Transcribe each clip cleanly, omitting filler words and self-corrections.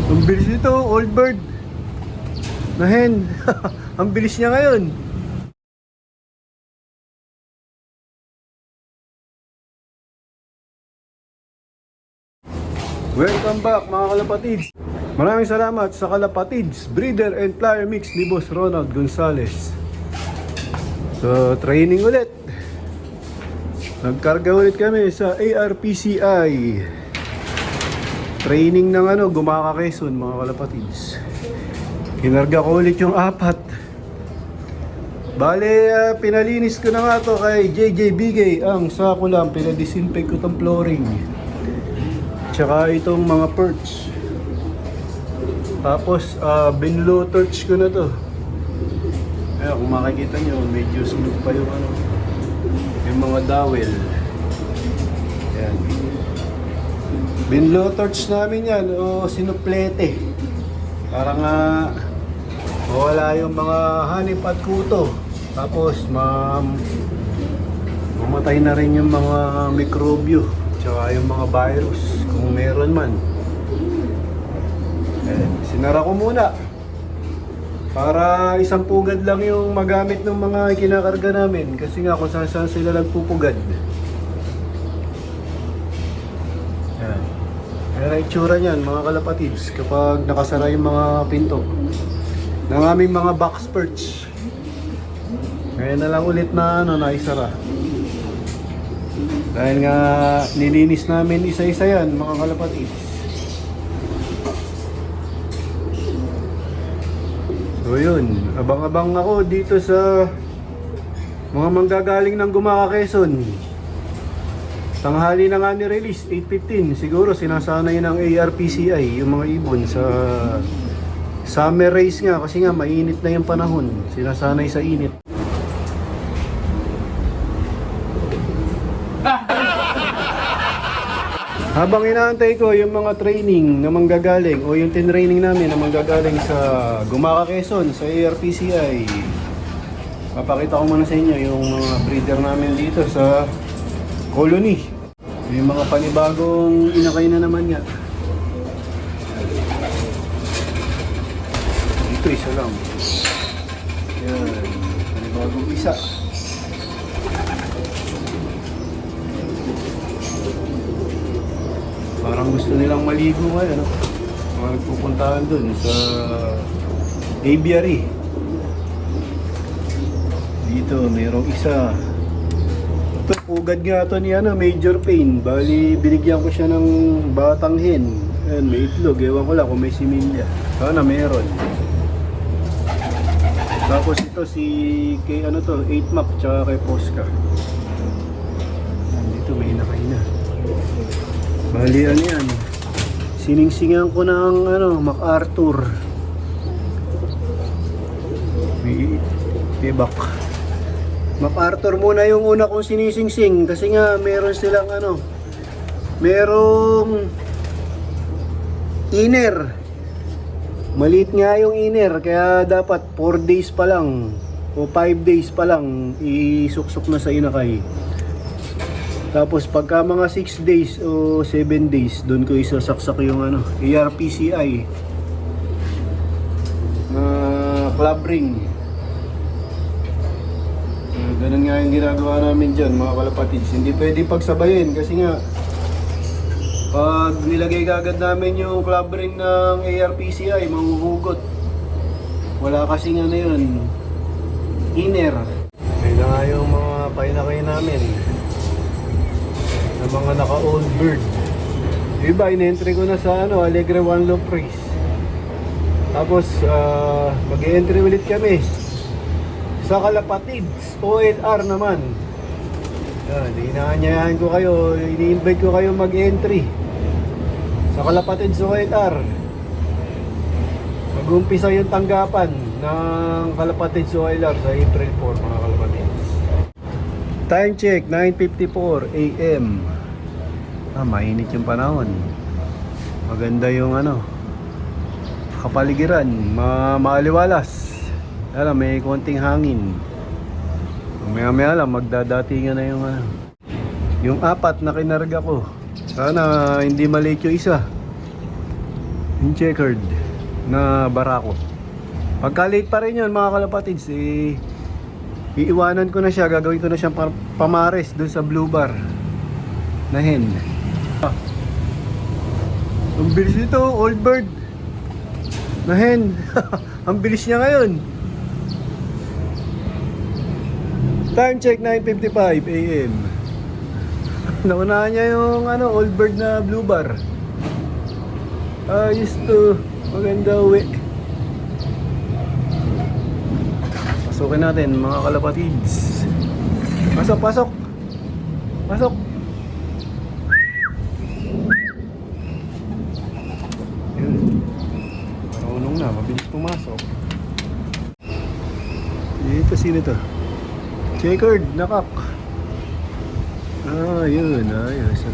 Ang bilis nito, old bird. Na hen. Ang bilis niya ngayon. Welcome back mga kalapatids. Maraming salamat sa Kalapatids Breeder and Flyer Mix ni Boss Ronald Gonzales. So, training ulit. Nagkarga ulit kami sa ARPCI. Training ng Gumaka Quezon mga kalapatids. Kinarga ko ulit yung 4. Bale, pinalinis ko na nga to kay JJ Bigay. Ang sako lang, pinadisinfect ko tong flooring. Tsaka itong mga perch. Tapos, binlow torch ko na to. Ayan, kung makikita nyo, medyo sunog pa yung yung mga dowel. Ayan. Binlow torch namin yan, o sinuplete. Para nga mawala yung mga hanip at kuto. Tapos mamatay na rin yung mga mikrobyo. Tsaka yung mga virus, kung meron man. Ayan, sinara ko muna. Para isang pugad lang yung magamit ng mga kinakarga namin. Kasi nga kung saan sila nagpupugad. Ayan. Ayan ang itsura niyan mga kalapatids kapag nakasara yung mga pinto ng aming mga box perch. Ngayon na lang ulit na naisara. Dahil nga nilinis namin isa-isa yan mga kalapatids. So yun, abang-abang ako dito sa mga manggagaling ng Gumaka Quezon. Tanghali na nga ni-release, 8:15. Siguro sinasanay ng ARPCI yung mga ibon sa summer race nga. Kasi nga mainit na yung panahon. Sinasanay sa init. Habang inaantay ko yung mga training na manggagaling o yung tinraining namin na manggagaling sa Gumaka Quezon, sa ARPCI, papakita ko muna sa inyo yung mga breeder namin dito sa colony. Yung mga panibagong inakay na naman nga. Dito isa lang. Yan, panibagong isa. Parang gusto nilang maligo ngayon, mga nagpupuntahan dun sa aviary. Dito, mayroong isa. Ito, pugad nga ito ni Major Pain. Bali, binigyan ko siya ng batang hen. Ayan, may itlog. Ewan ko lang kung may similya. Sana meron. Tapos ito, kay 8 map, tsaka kay Posca. Dito, may inakay na. Bali yan. Siningsingan ko ng MacArthur. Tibak. MacArthur muna yung una kong sinisingsing kasi nga meron silang merong inner. Maliit nga yung inner kaya dapat 4 days pa lang o 5 days pa lang isuksok na sa inakay. Tapos pagka mga 6 days o 7 days, doon ko isasaksak yung ARPCI na club ring. Ganun nga yung ginagawa namin dyan mga kalapatids. Hindi pwede pagsabayin kasi nga pag nilagay kagad namin yung club ring ng ARPCI, mahuhugot. Wala kasing yun, inner. Ayun na nga yung mga painakay namin na mga naka-old bird. Yung iba, in-entry ko na sa Alegre One Loop Race. Tapos, mag-e-entry ulit kami sa Kalapatids OLR naman. Yan, inaanyayahan ko kayo, ini-invite ko kayo mag-entry sa Kalapatids OLR. Mag-umpisa yung tanggapan ng Kalapatids OLR sa April 4 mga kalapatids. Time check, 9:54 AM. Mainit yung panahon. Maganda yung kapaligiran, maaliwalas. May konting hangin. Maya lang magdadatingan na yung 4 na kinarga ko. Sana hindi malate yung isa. Yung checkered na barako. Pagka late pa rin yun mga kalapatids, iiwanan ko na siya, gagawin ko na siyang pamares dun sa blue bar na hen. Ang bilis nito, old bird na hen. Ang bilis niya ngayon. Time check 9:55 AM. Naunahan niya yung old bird na blue bar. Ayos to. Maganda uwi. Pasukin natin mga kalapatids. Pasok, pasok. Pasok. Yun. Marunong na, mabilis pumasok. Dito, sino to? Checkered, nakak. Ah, yun, ayos.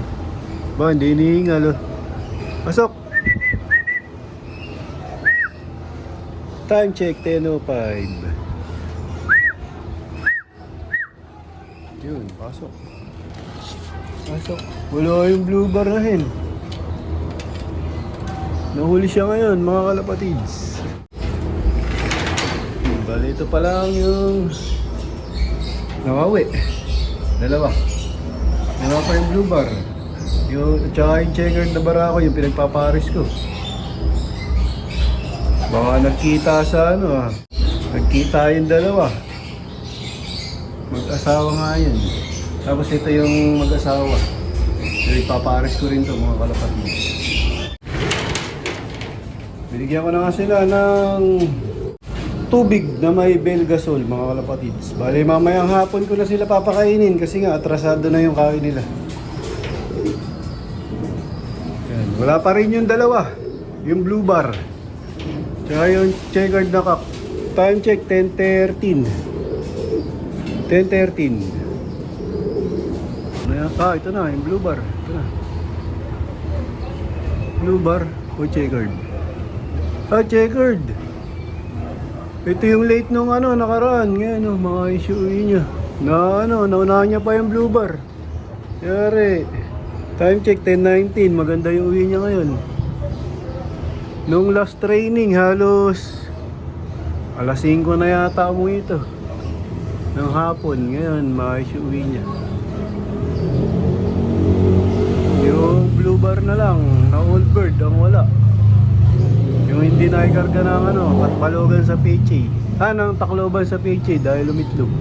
Ba, hindi hinihingal. Pasok. Time check 10:05. Yun, pasok. Pasok. Wala yung blue bar na hen. Nahuli siya ngayon mga kalapatids. Bali, ito pa lang yung nawawi. Dalawa pa yung blue bar. Yung tsaka yung checkered na barako, yung pinagpaparis ko. Baka nagkita sa nagkita yung dalawa. Mag-asawa nga yun. Tapos ito yung mag-asawa. So ipapares ko rin to mga kalapatids. Binigyan ko na nga sila ng tubig na may Belgasol mga kalapatids. Bale mamayang hapon ko na sila papakainin kasi nga atrasado na yung kain nila. Yan. Wala pa rin yung dalawa. Yung blue bar. Tsaka yung checkered na kak. Time check 10:13. 10:13. Ito na yung blue bar. Ito na. Blue bar o checkered. Ah, checkered. Ito yung late nung nakaraan. Ngayon mga issue niya. Naunahan niya pa yung blue bar. Yari. Time check 10:19. Maganda yung uwi niya ngayon. Nung last training, halos alas 5 na yata umuwi ito. Ng hapon, ngayon, maayos yung uwi niya. Yung blue bar na lang, na old bird, ang wala. Yung hindi naikarga ng patbalogan sa peche. Ng takloban sa peche dahil umitlog.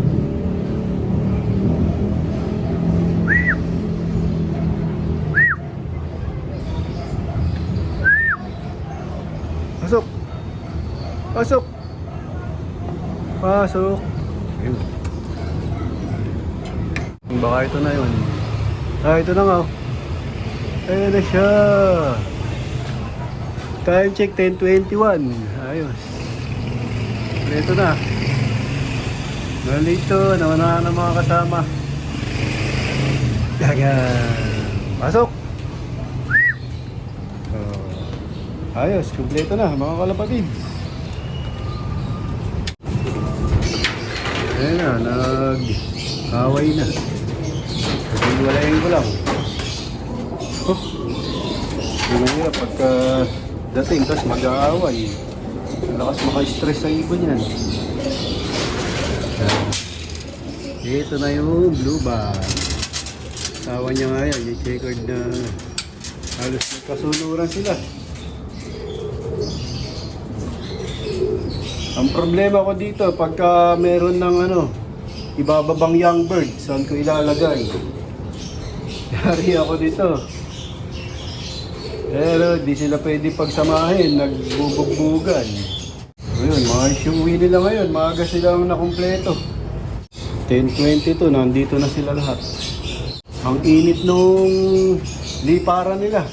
Pasok. Pasok. Pasok. Ayun. Baka ito na yun. Ito na nga. Ayan na siya. Time check 10:21. Ayos. Ito na. Nalito. Nawanahan ng mga kasama. Dagan. Pasok. Ayos, kumpleto na mga kalapatids. Ayan na, nag-away na. Nag-iwalayin ko lang. Hindi mahirap pagka dating, tapos mag-aaway. Malakas maka-stress sa ibon yan. Ito na yung blue bar. Asawa niya nga yan, yung checkered na halos nagkasunuran sila. Ang problema ko dito, pagka meron ng ibababang young bird, saan ko ilalagay? Yari ako dito. Pero di sila pwede pagsamahin, nagbubugbugan. Ayun, mga uwi nila ngayon, maaga silang nakumpleto. 10:22, nandito na sila lahat. Ang init nung liparan nila.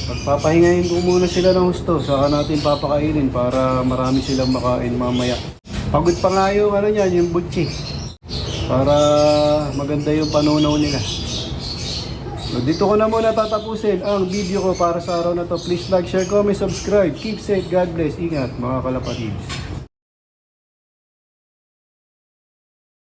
Pagpapahingayin ko muna sila ng husto, saka natin papakainin para marami silang makain mamaya. Pagod pa nga yung yung butchi. Para maganda yung panunaw nila. So, dito ko na muna tatapusin ang video ko para sa araw na to. Please like, share, comment, subscribe. Keep safe, God bless. Ingat mga kalapatids.